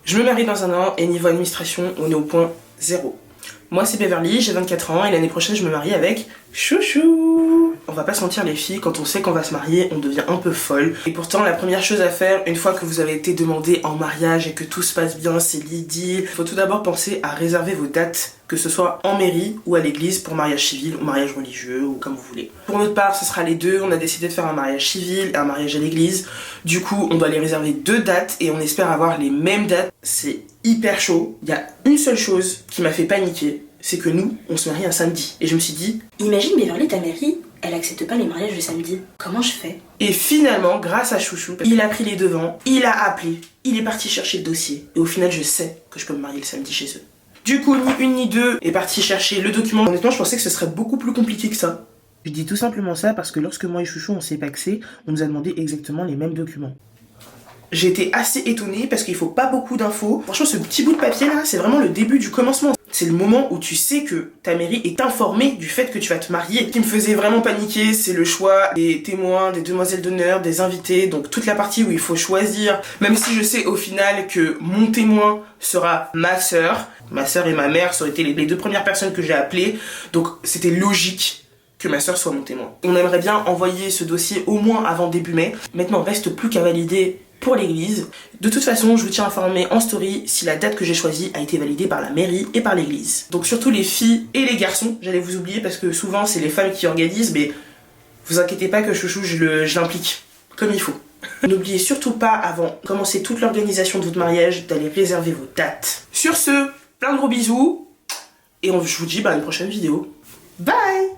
Je me marie dans un an et niveau administration, on est au point 0. Moi c'est Beverly, j'ai 24 ans et l'année prochaine je me marie avec Chouchou. On va pas se mentir les filles, quand on sait qu'on va se marier, on devient un peu folle. Et pourtant la première chose à faire, une fois que vous avez été demandé en mariage et que tout se passe bien, c'est l'idylle, il faut tout d'abord penser à réserver vos dates, que ce soit en mairie ou à l'église pour mariage civil ou mariage religieux ou comme vous voulez. Pour notre part, ce sera les deux, on a décidé de faire un mariage civil et un mariage à l'église. Du coup, on doit les réserver 2 dates et on espère avoir les mêmes dates. C'est hyper chaud. Il y a une seule chose qui m'a fait paniquer, c'est que nous, on se marie un samedi. Et je me suis dit, imagine Beverly, ta mairie, elle accepte pas les mariages le samedi. Comment je fais? et finalement, grâce à Chouchou, il a pris les devants, il a appelé, il est parti chercher le dossier. Et au final, je sais que je peux me marier le samedi chez eux. Du coup, ni une ni deux est parti chercher le document. Honnêtement, je pensais que ce serait beaucoup plus compliqué que ça. Je dis tout simplement ça parce que lorsque moi et Chouchou on s'est paxé, on nous a demandé exactement les mêmes documents. J'ai été assez étonnée parce qu'il faut pas beaucoup d'infos. Franchement, ce petit bout de papier là, c'est vraiment le début du commencement. C'est le moment où tu sais que ta mairie est informée du fait que tu vas te marier. Ce qui me faisait vraiment paniquer, c'est le choix des témoins, des demoiselles d'honneur, des invités. Donc toute la partie où il faut choisir. Même si je sais au final que mon témoin sera ma sœur. Ma sœur et ma mère, ça aurait été les 2 premières personnes que j'ai appelées. Donc c'était logique que ma sœur soit mon témoin. On aimerait bien envoyer ce dossier au moins avant début mai. Maintenant, reste plus qu'à valider pour l'église. De toute façon, je vous tiens informé en story si la date que j'ai choisie a été validée par la mairie et par l'église. Donc surtout les filles et les garçons, j'allais vous oublier parce que souvent c'est les femmes qui organisent, mais vous inquiétez pas que Chouchou, je l'implique comme il faut. N'oubliez surtout pas, avant de commencer toute l'organisation de votre mariage, d'aller réserver vos dates. Sur ce, plein de gros bisous, et je vous dis à une prochaine vidéo. Bye!